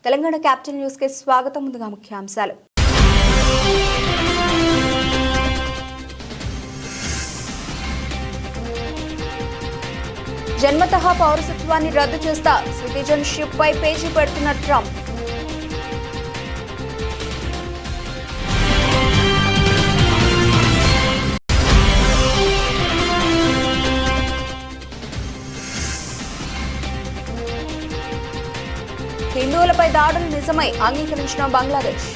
Telangana capital news కి స్వాగతం. ముందుగా ముఖ్యాంశాలు. జన్మతః పౌరసత్వాన్ని రద్దు చేస్తా, సిటిజన్షిప్ పై పేజీ పెడుతున్న ట్రంప్. హిందువులపై దాడులు నిజమై అంగీకరించిన బంగ్లాదేశ్.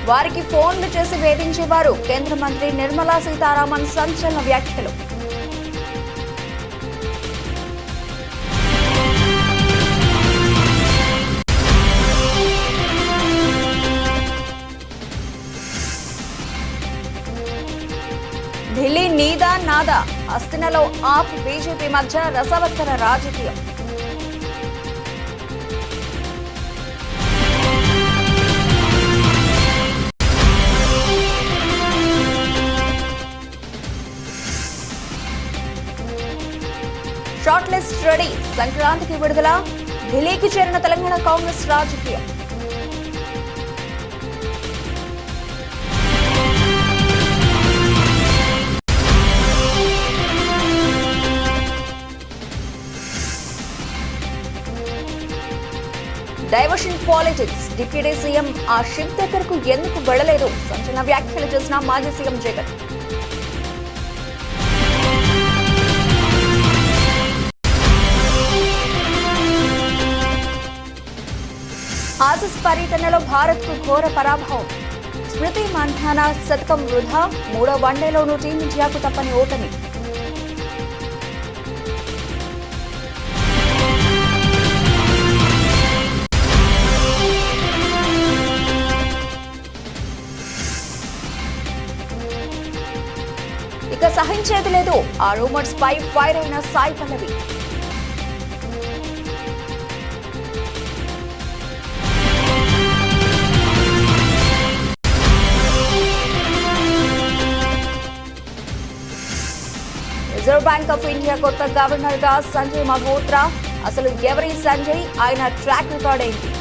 వారికి ఫోన్లు చేసి వేధించేవారు. కేంద్ర మంత్రి నిర్మలా సీతారామన్ సంచలన వ్యాఖ్యలు. ఢిల్లీ నీదా నాదా, అస్తినలో ఆప్ బీజేపీ మధ్య రసవత్తర రాజకీయం. షార్ట్ లిస్ట్ రెడీ, సంక్రాంతికి విడుదల. ఢిల్లీకి చేరిన తెలంగాణ కాంగ్రెస్ రాజకీయం. డైవర్షన్ పాలిటిక్స్, డిప్యూటీ సీఎం ఆ షిప్ దగ్గరకు ఎందుకు వెళ్లలేదు? సంచలన వ్యాఖ్యలు చేసిన మాజీ సీఎం జగన్. ఆసీస్ పర్యటనలో భారత్ కు ఘోర పరాభవం. స్మృతి మంధాన శతకం వృధా. మూడో వన్డేలోనూ టీమిండియాకు తప్పని ఓటమి. ఇక సహించేది లేదు, ఆ రూమర్స్ పై ఫైర్ అయిన Sai Pallavi. Reserve bank of India కొత్త గవర్నర్ గా సంజయ్ మల్హోత్రా. అసలు ఎవరి సంజయ్? ఆయన ట్రాక్ రికార్డ్ ఏంటి?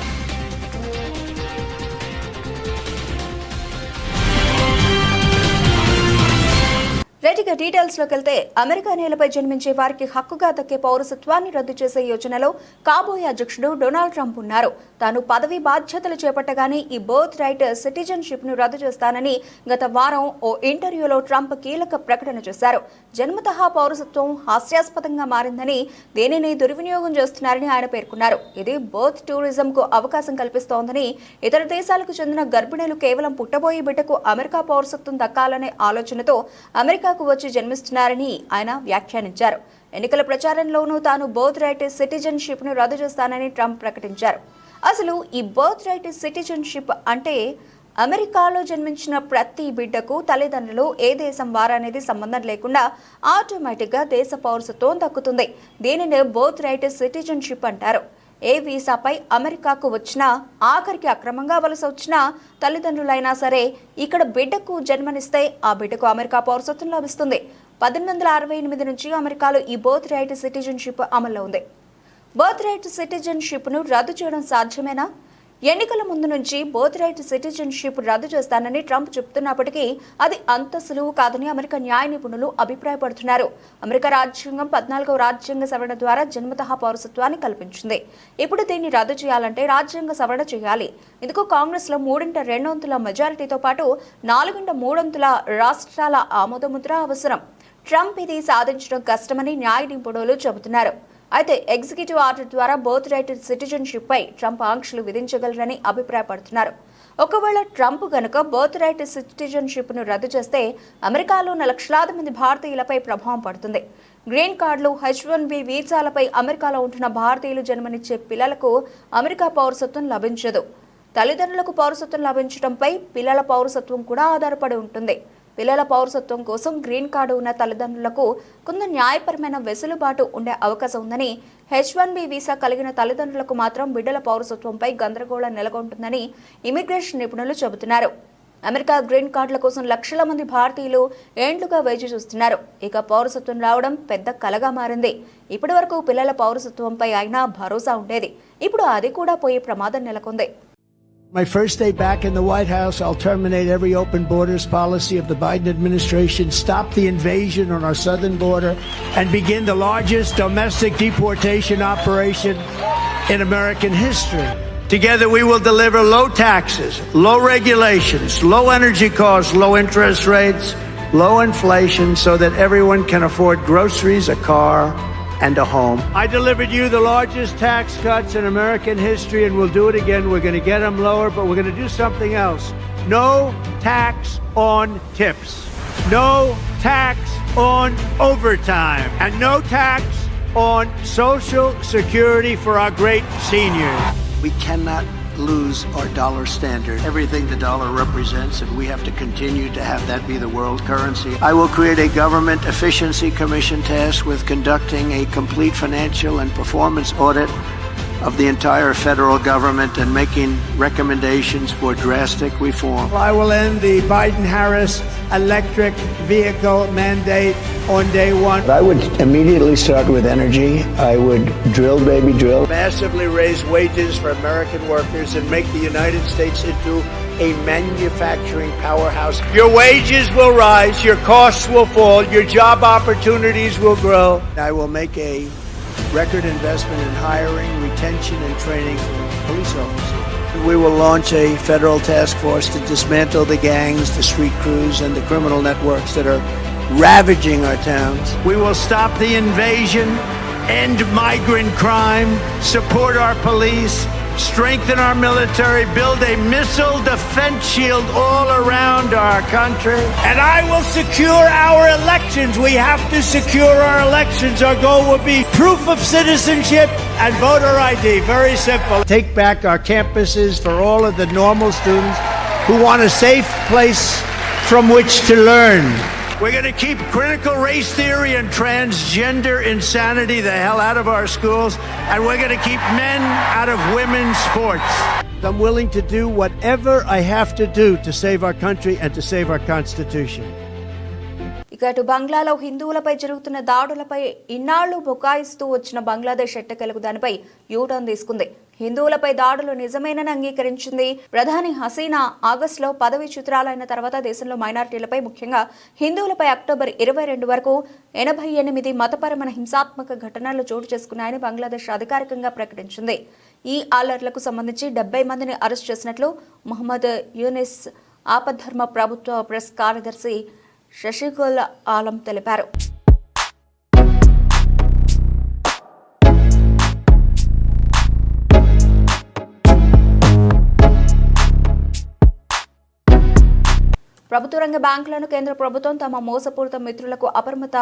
రెడ్డిగా డీటెయిల్స్ లోకి వెళ్తే, అమెరికా నేలపై జన్మించే వారికి హక్కుగా దక్కే పౌరసత్వాన్ని రద్దు చేసే యోచనలో కాబోయే అధ్యక్షుడు డొనాల్డ్ ట్రంప్ ఉన్నారు. తాను పదవి బాధ్యతలు చేపట్టగానే ఈ బర్త్ రైట్ సిటిజన్షిప్ ను రద్దు చేస్తానని గత వారం ఓ ఇంటర్వ్యూలో ట్రంప్ కీలక ప్రకటన చేశారు. జన్మతః పౌరసత్వం హాస్యాస్పదంగా మారిందని, దేనిని దుర్వినియోగం చేస్తున్నారని ఆయన పేర్కొన్నారు. ఇది బర్త్ టూరిజం కు అవకాశం కల్పిస్తోందని, ఇతర దేశాలకు చెందిన గర్భిణీలు కేవలం పుట్టబోయే బిడ్డకు అమెరికా పౌరసత్వం దక్కాలనే ఆలోచనతో అమెరికా వచ్చి జన్మిస్తున్నారని ఆయన వ్యాఖ్యానించారు. ఎన్నికల ప్రచారంలోనూ తాను బర్త్ రైట్ సిటిజన్షిప్ ను రద్దు చేస్తానని ట్రంప్ ప్రకటించారు. అసలు ఈ బర్త్ రైట్ సిటిజన్షిప్ అంటే, అమెరికాలో జన్మించిన ప్రతి బిడ్డకు తల్లిదండ్రులు ఏ దేశం వారనేది సంబంధం లేకుండా ఆటోమేటిక్ గా దేశ పౌరసత్వం దక్కుతుంది. దీనిని బర్త్ రైట్ సిటిజన్షిప్ అంటారు. ఏ వీసాపై అమెరికాకు వచ్చినా, ఆఖరికి అక్రమంగా వలస వచ్చినా తల్లిదండ్రులైనా సరే ఇక్కడ బిడ్డకు జన్మనిస్తే ఆ బిడ్డకు అమెరికా పౌరసత్వం లభిస్తుంది. 1868 నుంచి అమెరికాలో ఈ బర్త్ రైట్ సిటిజన్షిప్ అమల్లో ఉంది. బర్త్ రైట్ సిటిజన్షిప్ ను రద్దు చేయడం సాధ్యమేనా? ఎన్నికల ముందు నుంచి బర్త్ రైట్ సిటిజన్షిప్ రద్దు చేస్తానని ట్రంప్ చెబుతున్నప్పటికీ అది అంత సులువు కాదని అమెరికా న్యాయ నిపుణులు అభిప్రాయపడుతున్నారు. అమెరికా రాజ్యాంగం 14వ రాజ్యాంగ సవరణ ద్వారా జన్మతః పౌరసత్వాన్ని కల్పించింది. ఇప్పుడు దీన్ని రద్దు చేయాలంటే రాజ్యాంగ సవరణ చేయాలి. ఇందుకు కాంగ్రెస్ లో 3/2 మెజారిటీతో పాటు 4/3 రాష్ట్రాల ఆమోదముద్ర అవసరం. ట్రంప్ ఇది సాధించడం కష్టమని న్యాయ నిపుణులు చెబుతున్నారు. అయితే ఎగ్జిక్యూటివ్ ఆర్డర్ ద్వారా బర్త్ రైట్ సిటిజన్షిప్ పై ట్రంప్ ఆంక్షలు విధించగలరని అభిప్రాయపడుతున్నారు. ఒకవేళ ట్రంప్ గనుక బర్త్ రైట్ సిటిజన్షిప్ ను రద్దు చేస్తే అమెరికాలో లక్షలాది మంది భారతీయులపై ప్రభావం పడుతుంది. గ్రీన్ కార్డులు, H-1B వీసాలపై అమెరికాలో ఉంటున్న భారతీయులు జన్మనిచ్చే పిల్లలకు అమెరికా పౌరసత్వం లభించదు. తల్లిదండ్రులకు పౌరసత్వం లభించడంపై పిల్లల పౌరసత్వం కూడా ఆధారపడి ఉంటుంది. పిల్లల పౌరసత్వం కోసం గ్రీన్ కార్డు ఉన్న తల్లిదండ్రులకు కొంత న్యాయపరమైన వెసులుబాటు ఉండే అవకాశం ఉందని, H-1B వీసా కలిగిన తల్లిదండ్రులకు మాత్రం బిడ్డల పౌరసత్వంపై గందరగోళం నెలకొంటుందని ఇమిగ్రేషన్ నిపుణులు చెబుతున్నారు. అమెరికా గ్రీన్ కార్డుల కోసం లక్షల మంది భారతీయులు ఏండ్లుగా వేచి చూస్తున్నారు. ఇక పౌరసత్వం రావడం పెద్ద కలగా మారింది. ఇప్పటి వరకు పిల్లల పౌరసత్వంపై అయినా భరోసా ఉండేది. ఇప్పుడు అది కూడా పోయే ప్రమాదం నెలకొంది. My first day back in the White House, I'll terminate every open borders policy of the Biden administration, stop the invasion on our southern border, and begin the largest domestic deportation operation in American history. Together we will deliver low taxes, low regulations, low energy costs, low interest rates, low inflation, so that everyone can afford groceries, a car, and a home. I delivered you the largest tax cuts in American history, and we'll do it again. We're going to get them lower, but we're going to do something else. No tax on tips. No tax on overtime. And no tax on Social Security for our great seniors. We cannot lose our dollar standard, everything the dollar represents, and we have to continue to have that be the world currency. I will create a government efficiency commission tasked with conducting a complete financial and performance audit of the entire federal government and making recommendations for drastic reform. I will end the Biden-Harris electric vehicle mandate on day one. I would immediately start with energy. I would drill, baby, drill. Massively raise wages for American workers and make the United States into a manufacturing powerhouse. Your wages will rise, your costs will fall, your job opportunities will grow. I will make a record investment in hiring, retention, and training for police officers. We will launch a federal task force to dismantle the gangs, the street crews, and the criminal networks that are ravaging our towns. We will stop the invasion, end migrant crime, support our police, strengthen our military, build a missile defense shield all around our country. And I will secure our elections. We have to secure our elections. Our goal will be proof of citizenship and voter ID. Very simple. Take back our campuses for all of the normal students who want a safe place from which to learn. We're going to keep critical race theory and transgender insanity the hell out of our schools, and we're going to keep men out of women's sports. I'm willing to do whatever I have to do to save our country and to save our Constitution. ఇక అటు బంగ్లాలో హిందువులపై జరుగుతున్న దాడులపై ఇన్నాళ్లు బుకాయిస్తూ వచ్చిన బంగ్లాదేశ్ ఎట్టకేలకు దానిపై U turn తీసుకుంది. హిందువులపై దాడులు నిజమేనని అంగీకరించింది. ప్రధాని హసీనా ఆగస్టులో పదవి చిత్రాలైన తర్వాత దేశంలో మైనారిటీలపై, ముఖ్యంగా హిందువులపై అక్టోబర్ 22 వరకు 88 మతపరమైన హింసాత్మక ఘటనలు చోటు చేసుకున్నాయని బంగ్లాదేశ్ అధికారికంగా ప్రకటించింది. ఈ అల్లర్లకు సంబంధించి 70 మందిని అరెస్ట్ చేసినట్లు మొహమ్మద్ యూనిస్ ఆపద్ధర్మ ప్రభుత్వ ప్రెస్ కార్యదర్శి శశిగుల్ ఆలం తెలిపారు. ప్రభుత్వ రంగ బ్యాంకులను కేంద్ర ప్రభుత్వం తమ మోసపూరిత మిత్రులకు అపరిమిత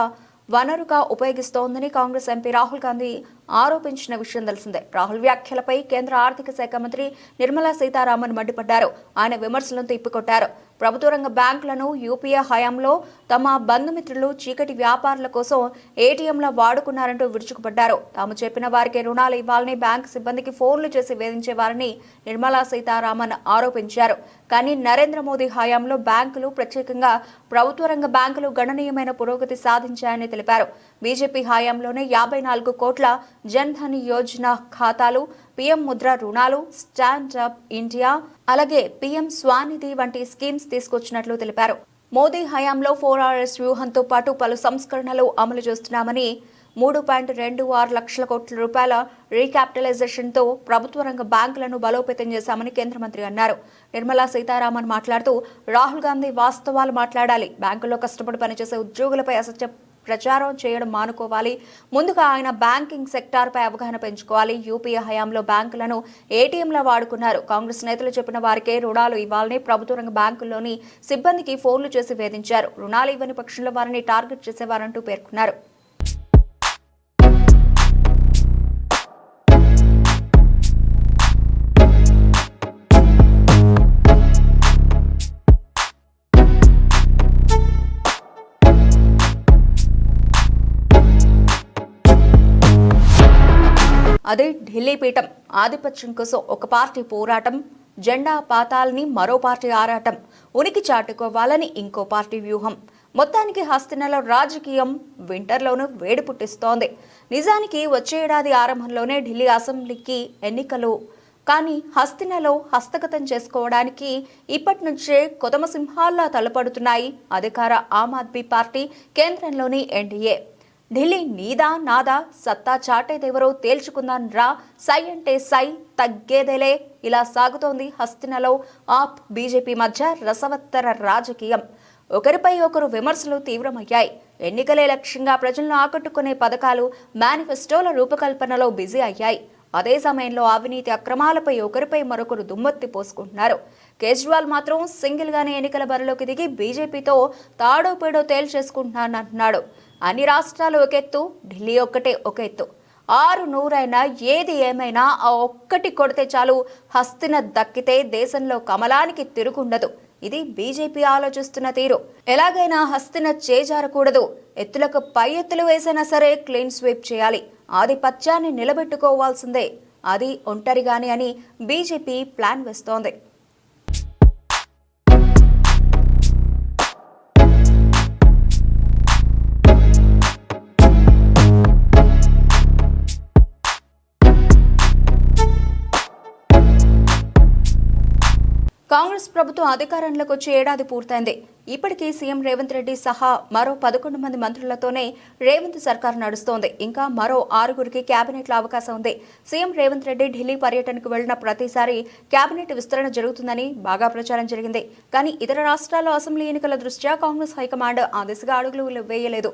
వనరుగా ఉపయోగిస్తోందని కాంగ్రెస్ ఎంపీ రాహుల్ గాంధీ ఆరోపించిన విషయం తెలిసిందే. రాహుల్ వ్యాఖ్యలపై కేంద్ర ఆర్థిక శాఖ మంత్రి నిర్మలా సీతారామన్ మండిపడ్డారు. ఆయన విమర్శలను తిప్పికొట్టారు. ప్రభుత్వ రంగ బ్యాంకులను యూపీఏ హయాంలో తమ బంధుమిత్రులు చీకటి వ్యాపారుల కోసం ఏటీఎంలా వాడుకున్నారంటూ విరుచుకుపడ్డారు. తాము చెప్పిన వారికి రుణాలు ఇవ్వాలని బ్యాంకు సిబ్బందికి ఫోన్లు చేసి వేధించేవారని నిర్మలా సీతారామన్ ఆరోపించారు. కానీ నరేంద్ర మోదీ హయాంలో బ్యాంకులు, ప్రత్యేకంగా ప్రభుత్వ రంగ బ్యాంకులు గణనీయమైన పురోగతి సాధించాయని తెలిపారు. బీజేపీ హయాంలోనే 54 కోట్ల జన్ ధన్ యోజన ఖాతాలు, పీఎం ముద్ర రుణాలు, స్టాండ్ అప్ ఇండియా, అలాగే పీఎం స్వానిధి వంటి స్కీమ్స్ తీసుకొచ్చినట్లు తెలిపారు. మోదీ హయాంలో 4RS వ్యూహంతో పాటు పలు సంస్కరణలు అమలు చేస్తున్నామని, 3.26 లక్షల కోట్ల రూపాయల రీక్యాపిటలైజేషన్తో ప్రభుత్వ రంగ బ్యాంకులను బలోపేతం చేశామని కేంద్ర మంత్రి అన్నారు. నిర్మలా సీతారామన్ మాట్లాడుతూ, రాహుల్ గాంధీ వాస్తవాలు మాట్లాడాలి. బ్యాంకుల్లో కష్టపడి పనిచేసే ఉద్యోగులపై అసత్య ప్రచారం చేయడం మానుకోవాలి. ముందుగా ఆయన బ్యాంకింగ్ సెక్టార్పై అవగాహన పెంచుకోవాలి. యూపీఏ హయాంలో బ్యాంకులను ఏటీఎంలా వాడుకున్నారు. కాంగ్రెస్ నేతలు చెప్పిన వారికే రుణాలు ఇవ్వాలని ప్రభుత్వ రంగ బ్యాంకుల్లోని సిబ్బందికి ఫోన్లు చేసి వేధించారు. రుణాలు ఇవ్వని పక్షంలో వారిని టార్గెట్ చేసేవారంటూ పేర్కొన్నారు. అదే ఢిల్లీ పీఠం. ఆధిపత్యం కోసం ఒక పార్టీ పోరాటం, జెండా పాతాలని మరో పార్టీ ఆరాటం, ఉనికి చాటుకోవాలని ఇంకో పార్టీ వ్యూహం. మొత్తానికి హస్తినలో రాజకీయం వింటర్లోనూ వేడి పుట్టిస్తోంది. నిజానికి వచ్చే ఏడాది ఆరంభంలోనే ఢిల్లీ అసెంబ్లీకి ఎన్నికలు. కానీ హస్తినలో హస్తగతం చేసుకోవడానికి ఇప్పటి నుంచే కొదమ సింహాల్లా తలపడుతున్నాయి అధికార ఆమ్ ఆద్మీ పార్టీ, కేంద్రంలోని ఎన్డీఏ. ఢిల్లీ నీదా నాదా, సత్తా చాటేదెవరో తేల్చుకుందాం రా, సై అంటే సై, తగ్గేదేలే, ఇలా సాగుతోంది హస్తినలో ఆప్ బీజేపీ మధ్య రసవత్తర రాజకీయం. ఒకరిపై ఒకరు విమర్శలు తీవ్రమయ్యాయి. ఎన్నికలే లక్ష్యంగా ప్రజలను ఆకట్టుకునే పథకాలు, మేనిఫెస్టోల రూపకల్పనలో బిజీ అయ్యాయి. అదే సమయంలో అవినీతి అక్రమాలపై ఒకరిపై మరొకరు దుమ్మెత్తి పోసుకుంటున్నారు. కేజ్రీవాల్ మాత్రం సింగిల్ గానే ఎన్నికల బరిలోకి దిగి బీజేపీతో తాడో పేడో తేల్చేసుకుంటున్నానంటున్నాడు. అన్ని రాష్ట్రాలు ఒక ఎత్తు, ఢిల్లీ ఒక్కటే ఒక ఎత్తు. 600 ఏది ఏమైనా ఆ ఒక్కటి కొడితే చాలు, హస్తిన దక్కితే దేశంలో కమలానికి తిరుగుండదు. ఇది బీజేపీ ఆలోచిస్తున్న తీరు. ఎలాగైనా హస్తిన చేజారకూడదు. ఎత్తులకు పై ఎత్తులు వేసినా సరే క్లీన్ స్వీప్ చేయాలి. ఆధిపత్యాన్ని నిలబెట్టుకోవాల్సిందే, అది ఒంటరిగానే అని బీజేపీ ప్లాన్ వేస్తోంది. కాంగ్రెస్ ప్రభుత్వం అధికారంలోకి వచ్చి ఏడాది పూర్తయింది. ఇప్పటికీ సీఎం రేవంత్ రెడ్డి సహా మరో 11 మంది మంత్రులతోనే రేవంత్ సర్కార్ నడుస్తోంది. ఇంకా మరో 6గురికి కేబినెట్లో అవకాశం ఉంది. సీఎం రేవంత్ రెడ్డి ఢిల్లీ పర్యటనకు వెళ్లిన ప్రతిసారి కేబినెట్ విస్తరణ జరుగుతుందని బాగా ప్రచారం జరిగింది. కానీ ఇతర రాష్ట్రాల్లో అసెంబ్లీ ఎన్నికల దృష్ట్యా కాంగ్రెస్ హైకమాండ్ ఆ దిశగా అడుగులు వేయలేదు.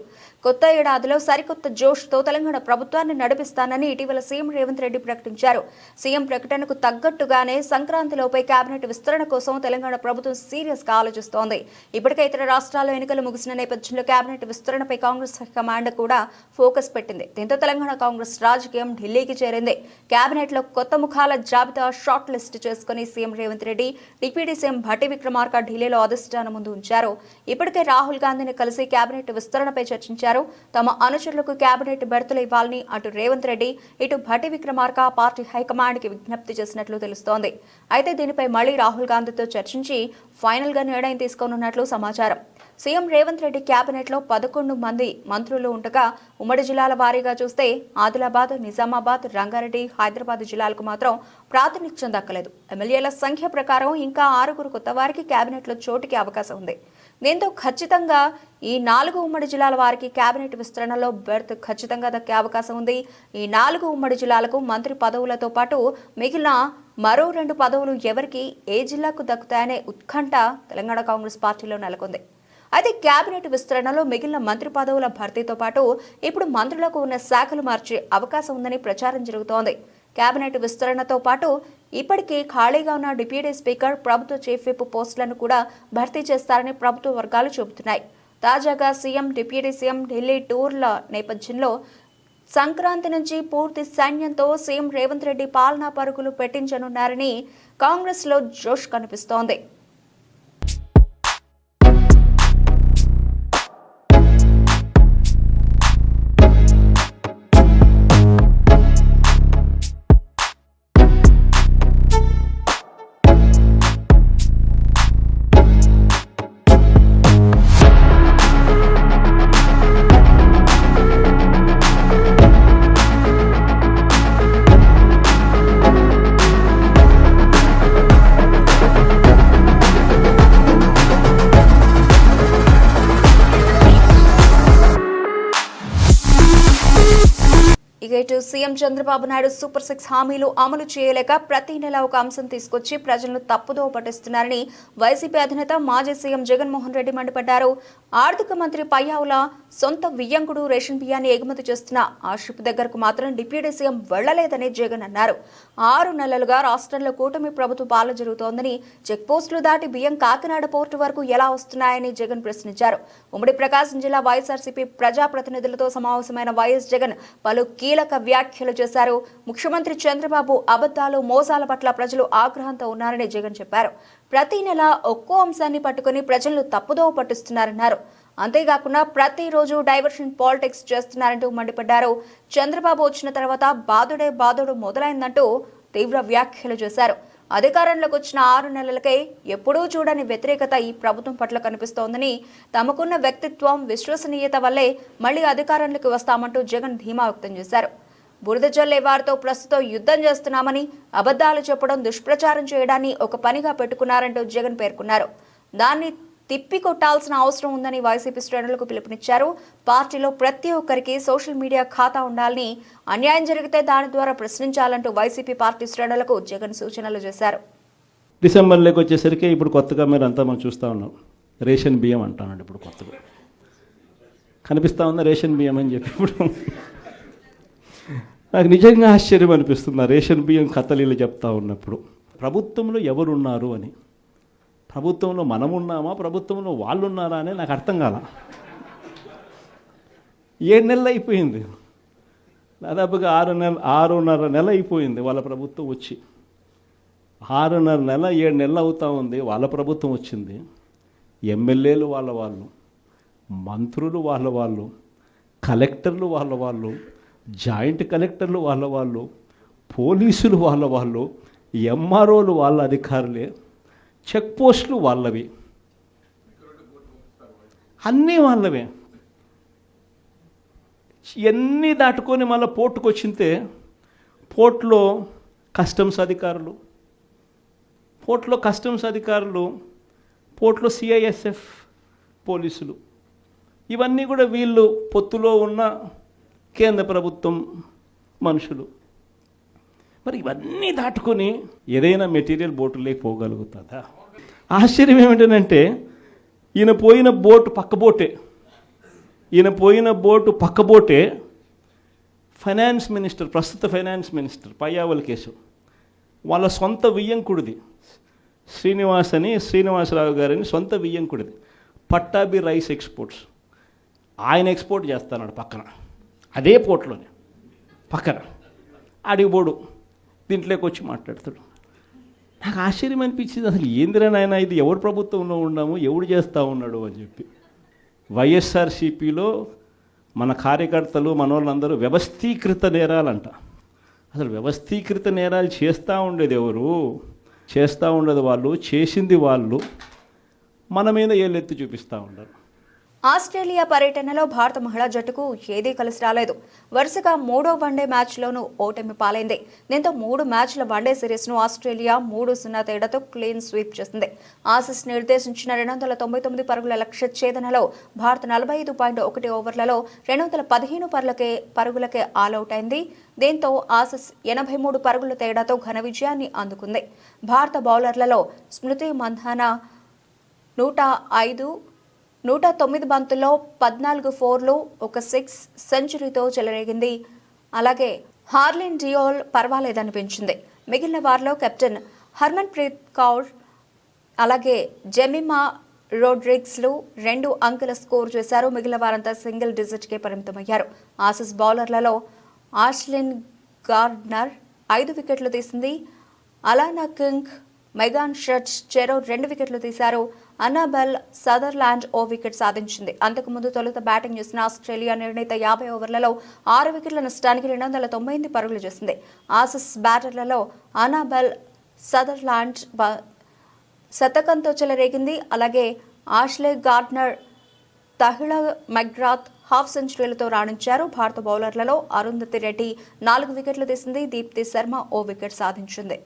కొత్త ఏడాదిలో సరికొత్త జోష్తో తెలంగాణ ప్రభుత్వాన్ని నడిపిస్తానని ఇటీవల సీఎం రేవంత్ రెడ్డి ప్రకటించారు. సీఎం ప్రకటనకు తగ్గట్టుగానే సంక్రాంతిలోపై కేబినెట్ విస్తరణ కోసం తెలంగాణ ప్రభుత్వం సీరియస్ గా ఆలోచిస్తోంది. ఇప్పటికే ఇతర రాష్ట్రాల్లో ఎన్నికలు ముగిసిన నేపథ్యంలో కేబినెట్ విస్తరణపై కాంగ్రెస్ కమాండ్ కూడా ఫోకస్ పెట్టింది. దీంతో తెలంగాణ కాంగ్రెస్ రాజకీయం ఢిల్లీకి చేరింది. కేబినెట్ లో కొత్త ముఖాల జాబితా షార్ట్ లిస్ట్ చేసుకుని CM Revanth Reddy, deputy CM Bhatti Vikramarka ఢిల్లీలో అధిష్టానం ముందు ఉంచారు. ఇప్పటికే రాహుల్ గాంధీని కలిసి కేబినెట్ విస్తరణపై చర్చించారు. తమ అనుచరులకు కేబినెట్ బెర్తులు ఇవ్వాలని అటు రేవంత్ రెడ్డి, ఇటు భట్టి విక్రమార్క పార్టీ హైకమాండ్ కి విజ్ఞప్తి చేసినట్లు తెలుస్తోంది. అయితే దీనిపై మళ్లీ రాహుల్ గాంధీతో చర్చించి ఫైనల్ గా నిర్ణయం తీసుకోనున్నట్లు సమాచారం. సీఎం రేవంత్ రెడ్డి కేబినెట్ లో 11 మంది మంత్రులు ఉండగా ఉమ్మడి జిల్లాల వారీగా చూస్తే ఆదిలాబాద్, నిజామాబాద్, రంగారెడ్డి, హైదరాబాద్ జిల్లాలకు మాత్రం ప్రాతినిధ్యం దక్కలేదు. ఎమ్మెల్యేల సంఖ్య ప్రకారం ఇంకా 6 కొత్త వారికి కేబినెట్ లో చోటుకి అవకాశం ఉంది. దీంతో ఖచ్చితంగా ఈ 4 ఉమ్మడి జిల్లాల వారికి కేబినెట్ విస్తరణలో బెర్త్ ఖచ్చితంగా దక్కే అవకాశం ఉంది. ఈ 4 ఉమ్మడి జిల్లాలకు మంత్రి పదవులతో పాటు మిగిలిన మరో 2 పదవులు ఎవరికి, ఏ జిల్లాకు దక్కుతాయనే ఉత్కంఠ తెలంగాణ కాంగ్రెస్ పార్టీలో నెలకొంది. అయితే కేబినెట్ విస్తరణలో మిగిలిన మంత్రి పదవుల భర్తీతో పాటు ఇప్పుడు మంత్రులకు ఉన్న శాఖలు మార్చే అవకాశం ఉందని ప్రచారం జరుగుతోంది. కేబినెట్ విస్తరణతో పాటు ఇప్పటికే ఖాళీగా ఉన్న డిప్యూటీ స్పీకర్, ప్రభుత్వ చీఫ్ విప్ పోస్టులను కూడా భర్తీ చేస్తారని ప్రభుత్వ వర్గాలు చెబుతున్నాయి. తాజాగా సీఎం, డిప్యూటీ సీఎం ఢిల్లీ టూర్ల నేపథ్యంలో సంక్రాంతి నుంచి పూర్తి సైన్యంతో సీఎం రేవంత్ రెడ్డి పాలనా పరుగులు పెట్టించనున్నారని కాంగ్రెస్ లో జోష్ కనిపిస్తోంది. ఇటు సీఎం చంద్రబాబు నాయుడు సూపర్ 6 హామీలు అమలు చేయలేక ప్రతి నెల ఒక అంశం తీసుకొచ్చి ప్రజలను తప్పుదోవ పట్టిస్తున్నారని వైసీపీ అధినేత మాజీ సీఎం జగన్మోహన్ రెడ్డి మండిపడ్డారు. ఆర్థిక మంత్రి పయ్యావుల సొంత వియ్యంకుడు రేషన్ బియ్యాన్ని ఎగుమతి చేస్తున్న ఆ షిప్ దగ్గరకు మాత్రం డిప్యూటీ సీఎం వెళ్లలేదని జగన్ అన్నారు. 6 నెలలుగా రాష్ట్రంలో కూటమి ప్రభుత్వ పాలన జరుగుతోందని, చెక్ పోస్టులు దాటి బియ్యం కాకినాడ పోర్టు వరకు ఎలా వస్తున్నాయని జగన్ ప్రశ్నించారు. ఉమ్మడి ప్రకాశం జిల్లా వైఎస్ఆర్సీపీ ప్రజాప్రతినిధులతో సమావేశమైన వైఎస్ జగన్ పలు కీలక వ్యాఖ్యలు చేశారు. ముఖ్యమంత్రి చంద్రబాబు అబద్ధాలు, మోసాల పట్ల ప్రజలు ఆగ్రహంతో ఉన్నారని జగన్ చెప్పారు. ప్రతి నెల ఒక్కో అంశాన్ని పట్టుకుని ప్రజలను తప్పుదోవ పట్టిస్తున్నారన్నారు. అంతేకాకుండా ప్రతిరోజు డైవర్షన్ పాలిటిక్స్ చేస్తున్నారంటూ మండిపడ్డారు. చంద్రబాబు వచ్చిన తర్వాత బాదుడు మొదలైందంటూ తీవ్ర వ్యాఖ్యలు చేశారు. అధికారంలోకి వచ్చిన 6 నెలలకే ఎప్పుడూ చూడని వ్యతిరేకత ఈ ప్రభుత్వం పట్ల కనిపిస్తోందని, తమకున్న వ్యక్తిత్వం, విశ్వసనీయత వల్లే మళ్లీ అధికారంలోకి వస్తామంటూ జగన్ ధీమా వ్యక్తం చేశారు. బురద జల్లే వారితో ప్రస్తుతం యుద్ధం చేస్తున్నామని, అబద్ధాలు చెప్పడం, దుష్ప్రచారం చేయడాన్ని ఒక పనిగా పెట్టుకున్నారంటూ జగన్ పేర్కొన్నారు. దాన్ని తిప్పికొట్టాల్సిన అవసరం ఉందని వైసీపీ శ్రేణులకు పిలుపునిచ్చారు. పార్టీలో ప్రతి ఒక్కరికి సోషల్ మీడియా ఖాతా ఉండాలని, అన్యాయం జరిగితే దాని ద్వారా ప్రశ్నించాలంటూ వైసీపీ పార్టీ శ్రేణులకు జగన్ సూచనలు చేశారు. డిసెంబర్లోకి వచ్చేసరికి ఇప్పుడు కొత్తగా మనం చూస్తూ ఉన్నాం, రేషన్ బియ్యం అంటానండి. ఇప్పుడు కొత్తగా కనిపిస్తూ ఉంది రేషన్ బియ్యం అని చెప్పి. ఇప్పుడు నాకు నిజంగా ఆశ్చర్యం అనిపిస్తుంది రేషన్ బియ్యం కథలీలు చెప్తా ఉన్నప్పుడు. ప్రభుత్వంలో ఎవరున్నారు అని, ప్రభుత్వంలో మనం ఉన్నామా, ప్రభుత్వంలో వాళ్ళు ఉన్నారా అని నాకు అర్థం కాల. 7 నెలలు అయిపోయింది, దాదాపుగా 6.5 నెల అయిపోయింది వాళ్ళ ప్రభుత్వం వచ్చి. 6.5 నెల 7 నెలలు అవుతా ఉంది వాళ్ళ ప్రభుత్వం వచ్చింది. ఎమ్మెల్యేలు వాళ్ళు, మంత్రులు వాళ్ళు, కలెక్టర్లు వాళ్ళు, జాయింట్ కలెక్టర్లు వాళ్ళు, పోలీసులు వాళ్ళు, ఎంఆర్ఓలు వాళ్ళ అధికారులే, చెక్ పోస్టులు వాళ్ళవి, అన్నీ వాళ్ళవే. ఇవన్నీ దాటుకొని మళ్ళీ పోర్టుకు వచ్చింతే పోర్టులో కస్టమ్స్ అధికారులు, పోర్టులో సిఐఎస్ఎఫ్ పోలీసులు, ఇవన్నీ కూడా వీళ్ళు పొత్తులో ఉన్న కేంద్ర ప్రభుత్వం మనుషులు. మరి ఇవన్నీ దాటుకొని ఏదైనా మెటీరియల్ బోటులోకి పోగలుగుతుందా? ఆశ్చర్యం ఏమిటంటే ఈయన పోయిన బోటు పక్క బోటే ఫైనాన్స్ మినిస్టర్, ప్రస్తుత ఫైనాన్స్ మినిస్టర్ పయ్యావుల కేసు వాళ్ళ సొంత వియ్యంకుడిది, శ్రీనివాసరావు గారిని సొంత వియ్యంకుడిది, పట్టాభి రైస్ ఎక్స్పోర్ట్స్. ఆయన ఎక్స్పోర్ట్ చేస్తున్నాడు పక్కన, అదే పోర్ట్లోనే పక్కన. అడిగిపోడు దీంట్లోకి వచ్చి మాట్లాడతాడు. నాకు ఆశ్చర్యం అనిపించింది, అసలు ఏందిరా నాయన ఇది, ఎవరు ప్రభుత్వంలో ఉన్నాము, ఎవడు చేస్తూ ఉన్నాడు అని చెప్పి. వైఎస్ఆర్సీపీలో మన కార్యకర్తలు మనోళ్ళందరూ వ్యవస్థీకృత నేరాలంట. అసలు వ్యవస్థీకృత నేరాలు చేస్తూ ఉండేది ఎవరు? చేస్తూ ఉండేది వాళ్ళు, చేసింది వాళ్ళు, మన మీద ఏళ్ళెత్తి చూపిస్తూ ఉండరు. ఆస్ట్రేలియా పర్యటనలో భారత మహిళా జట్టుకు ఏదీ కలిసి రాలేదు. వరుసగా 3వ వన్డే మ్యాచ్లోనూ ఓటమి పాలైంది. దీంతో 3 మ్యాచ్ల వన్డే సిరీస్ను ఆస్ట్రేలియా 3-0 తేడాతో క్లీన్ స్వీప్ చేసింది. ఆసీస్ నిర్దేశించిన 299 పరుగుల లక్ష్య ఛేదనలో భారత్ 45.1 ఓవర్లలో 215 పరుగులకే ఆలౌట్ అయింది. దీంతో ఆసీస్ 83 పరుగుల తేడాతో ఘన విజయాన్ని అందుకుంది. భారత బౌలర్లలో స్మృతి మంధానా 109 బంతుల్లో 14 4లు, 1 6 సెంచరీతో చెలరేగింది. అలాగే హార్లిన్ డియోల్ పర్వాలేదనిపించింది. మిగిలిన వారిలో కెప్టెన్ హర్మన్ ప్రీత్ కౌర్ అలాగే జెమిమా రోడ్రిగ్స్లు 2 అంకెల స్కోర్ చేశారు. మిగిలిన వారంతా సింగిల్ డిజిట్కే పరిమితమయ్యారు. ఆసీస్ బౌలర్లలో ఆష్లిన్ గార్డ్నర్ 5 వికెట్లు తీసింది. అలానా కింగ్, మెగాన్ షర్చ్ చెరో 2 వికెట్లు తీశారు. అన్నాబెల్ సదర్లాండ్ 1 వికెట్ సాధించింది. అంతకుముందు తొలుత బ్యాటింగ్ చేసిన ఆస్ట్రేలియా నిర్ణీత 50 ఓవర్లలో 6 వికెట్ల నష్టానికి 298 పరుగులు చేసింది. ఆసీస్ బ్యాటర్లలో అన్నాబెల్ సదర్లాండ్ శతకంతో చెలరేగింది. అలాగే Ashleigh Gardner, Tahlia McGrath half సెంచరీలతో రాణించారు. భారత బౌలర్లలో అరుంధతి రెడ్డి 4 వికెట్లు తీసింది. దీప్తి శర్మ 1 వికెట్ సాధించింది.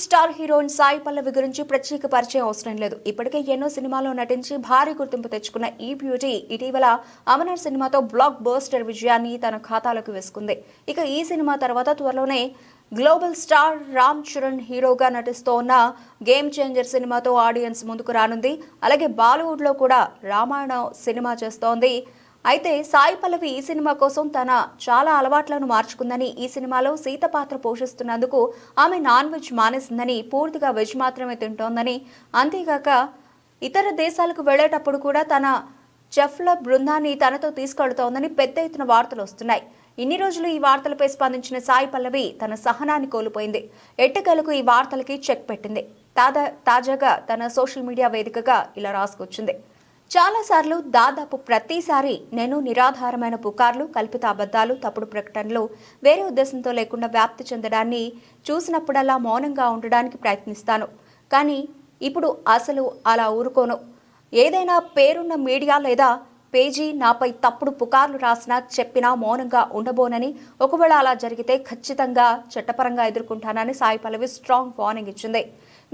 స్టార్ హీరోయిన్ సాయి పల్లవి గురించి ప్రత్యేక పరిచయం అవసరం లేదు. ఇప్పటికే ఎన్నో సినిమాల్లో నటించి భారీ గుర్తింపు తెచ్చుకున్న ఈ బ్యూటీ ఇటీవల అమరర్ సినిమాతో బ్లాక్ బస్టర్ విజయాన్ని తన ఖాతాలోకి వేసుకుంది. ఇక ఈ సినిమా తర్వాత త్వరలోనే గ్లోబల్ స్టార్ రామ్ చరణ్ హీరోగా నటిస్తోన్న గేమ్ చేంజర్ సినిమాతో ఆడియన్స్ ముందుకు రానుంది. అలాగే బాలీవుడ్లో కూడా రామాయణం సినిమా చేస్తోంది. అయితే సాయి పల్లవి ఈ సినిమా కోసం తన చాలా అలవాట్లను మార్చుకుందని, ఈ సినిమాలో సీత పాత్ర పోషిస్తున్నందుకు ఆమె నాన్ వెజ్ మానేసిందని, పూర్తిగా వెజ్ మాత్రమే తింటోందని, అంతేగాక ఇతర దేశాలకు వెళ్లేటప్పుడు కూడా తన చెఫ్ల బృందాన్ని తనతో తీసుకెళ్తోందని పెద్ద ఎత్తున వార్తలు వస్తున్నాయి. ఇన్ని రోజులు ఈ వార్తలపై స్పందించిన సాయి పల్లవి తన సహనాన్ని కోల్పోయింది. ఎట్టకేలకు ఈ వార్తలకి చెక్ పెట్టింది. తాజాగా తన సోషల్ మీడియా వేదికగా ఇలా రాసుకొచ్చింది. చాలాసార్లు, దాదాపు ప్రతిసారి నేను నిరాధారమైన పుకార్లు, కల్పిత అబద్ధాలు, తప్పుడు ప్రకటనలు వేరే ఉద్దేశంతో లేకుండా వ్యాప్తి చెందడాన్ని చూసినప్పుడల్లా మౌనంగా ఉండడానికి ప్రయత్నిస్తాను. కానీ ఇప్పుడు అసలు అలా ఊరుకోను. ఏదైనా పేరున్న మీడియా లేదా పేజీ నాపై తప్పుడు పుకార్లు రాసినా, చెప్పినా మౌనంగా ఉండబోనని, ఒకవేళ అలా జరిగితే ఖచ్చితంగా చట్టపరంగా ఎదుర్కొంటానని సాయి పల్లవి స్ట్రాంగ్ వార్నింగ్ ఇచ్చింది.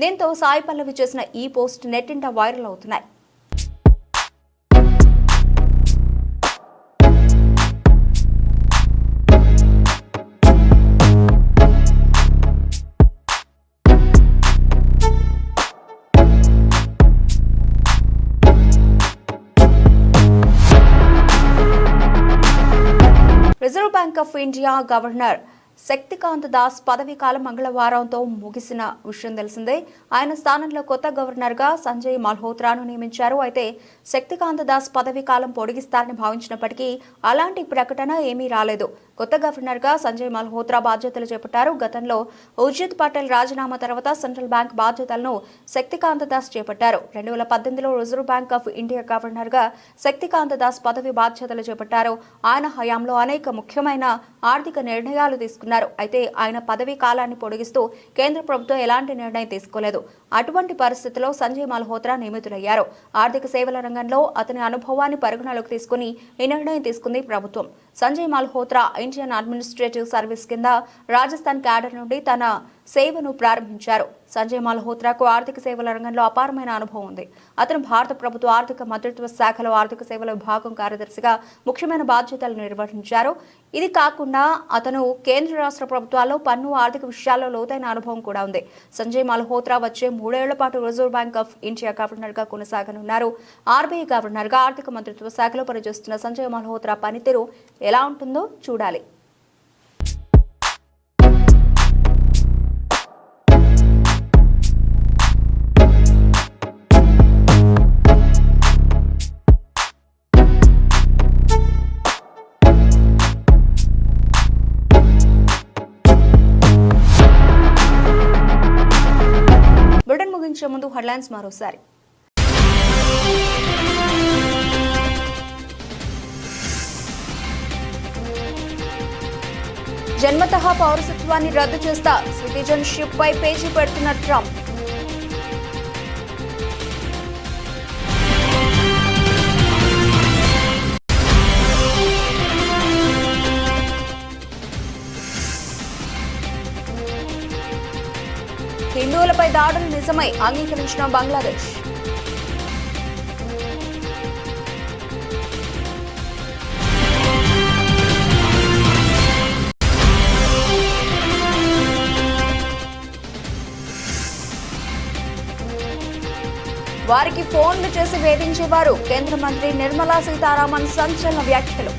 దీంతో సాయి పల్లవి చేసిన ఈ పోస్ట్ నెట్టింట వైరల్ అవుతున్నాయి. Reserve bank of India governor Shaktikanta Das పదవీ కాలం మంగళవారంతో ముగిసిన విషయం తెలిసిందే. ఆయన స్థానంలో కొత్త గవర్నర్గా సంజయ్ మల్హోత్రాను నియమించారు. అయితే శక్తికాంత దాస్ పదవీ కాలం పొడిగిస్తారని భావించినప్పటికీ అలాంటి ప్రకటన ఏమీ రాలేదు. కొత్త గవర్నర్గా సంజయ్ మల్హోత్రా బాధ్యతలు చేపట్టారు. గతంలో ఉర్జిత్ పటేల్ రాజీనామా తర్వాత సెంట్రల్ బ్యాంక్ బాధ్యతలను శక్తికాంత దాస్ చేపట్టారు. 2018లో రిజర్వ్ బ్యాంక్ ఆఫ్ ఇండియా గవర్నర్గా శక్తికాంత దాస్ పదవి బాధ్యతలు చేపట్టారు. ఆయన హయాంలో అనేక ముఖ్యమైన ఆర్థిక నిర్ణయాలు తీసుకున్నారు. అయితే ఆయన పదవీ కాలాన్ని పొడిగిస్తూ కేంద్ర ప్రభుత్వం ఎలాంటి నిర్ణయం తీసుకోలేదు. అటువంటి పరిస్థితిలో సంజయ్ మల్హోత్రా నియమితులయ్యారు. ఆర్థిక సేవల రంగంలో అతని అనుభవాన్ని పరిగణలోకి తీసుకుని ఈ నిర్ణయం తీసుకుంది ప్రభుత్వం. Sanjay Malhotra Indian administrative service కింద రాజస్థాన్ క్యాడర్ నుండి తన సేవను ప్రారంభించారు. సంజయ్ మల్హోత్రాకు ఆర్థిక సేవల రంగంలో అపారమైన అనుభవం ఉంది. అతను భారత ప్రభుత్వ ఆర్థిక మంత్రిత్వ శాఖలో ఆర్థిక సేవల విభాగం కార్యదర్శిగా ముఖ్యమైన బాధ్యతలు నిర్వహించారు. ఇది కాకుండా అతను కేంద్ర రాష్ట్ర ప్రభుత్వాల్లో పన్ను, ఆర్థిక విషయాల్లో లోతైన అనుభవం కూడా ఉంది. సంజయ్ మల్హోత్రా వచ్చే 3 ఏళ్ల పాటు రిజర్వ్ బ్యాంక్ ఆఫ్ ఇండియా గవర్నర్గా కొనసాగనున్నారు. ఆర్బీఐ గవర్నర్గా ఆర్థిక మంత్రిత్వ శాఖలో పనిచేస్తున్న సంజయ్ మల్హోత్రా పనితీరు ఎలా ఉంటుందో చూడాలి. ముగించే ముందు హెడ్లైన్స్ మరోసారి. జన్మతః పౌరసత్వాన్ని రద్దు చేస్తా, సిటిజన్షిప్ పై పేజీ పెడుతున్న ట్రంప్. హిందువులపై దాడులు నిజమై అంగీకరించిన బంగ్లాదేశ్. వారికి ఫోన్లు చేసి వేధించేవారు, కేంద్ర మంత్రి నిర్మలా సీతారామన్ సంచలన వ్యాఖ్యలు.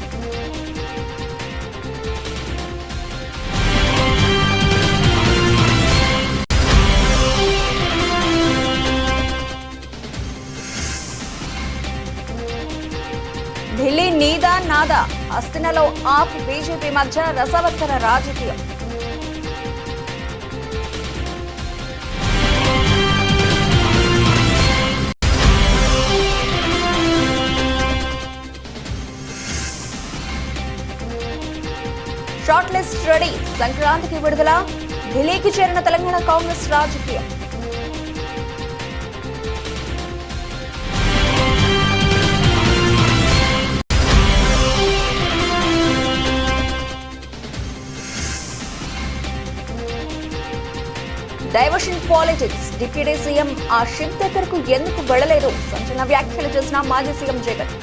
ఢిల్లీ నీదా నాదా, హస్తినలో ఆప్ బీజేపీ మధ్య రసవత్తర రాజకీయం. షార్ట్ లిస్ట్ రెడీ, సంక్రాంతికి విడుదల. ఢిల్లీకి చేరిన తెలంగాణ కాంగ్రెస్ రాజకీయం. డైవర్షన్ పాలిటిక్స్, డిప్యూటీ సీఎం ఆ షిప్ దగ్గరకు ఎందుకు వెళ్లలేదు, సంచలన వ్యాఖ్యలు చేసిన మాజీ సీఎం జగన్.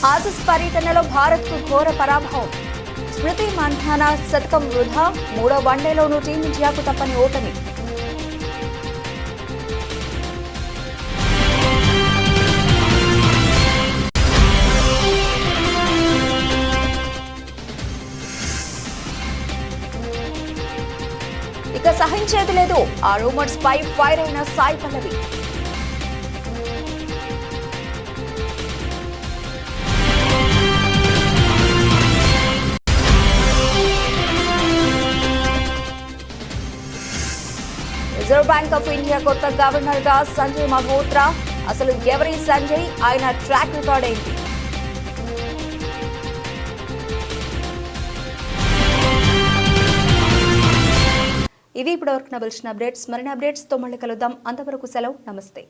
ఆసీస్ పర్యటనలో భారత్కు ఘోర పరాభవం. స్మృతి మంధానా శతకం వృధా. 3వ వన్డేలోనూ టీమిండియాకు తప్పని ఓటమి. ఇక సహించేది లేదు. ఆ రూమర్స్ పై ఫైర్ అయిన Sai Pallavi. Reserve bank of India కొత్త గవర్నర్ గా సంజయ్ మల్హోత్రా. అసలు ఎవరి సంజయ్? ఆయన ట్రాక్ రికార్డ్ ఏంటి? ఇవి ఇప్పటివరకు నవలసిన అప్డేట్స్. మరిన్ని అప్డేట్స్తో మళ్ళీ కలుద్దాం. అంతవరకు సెలవు. నమస్తే.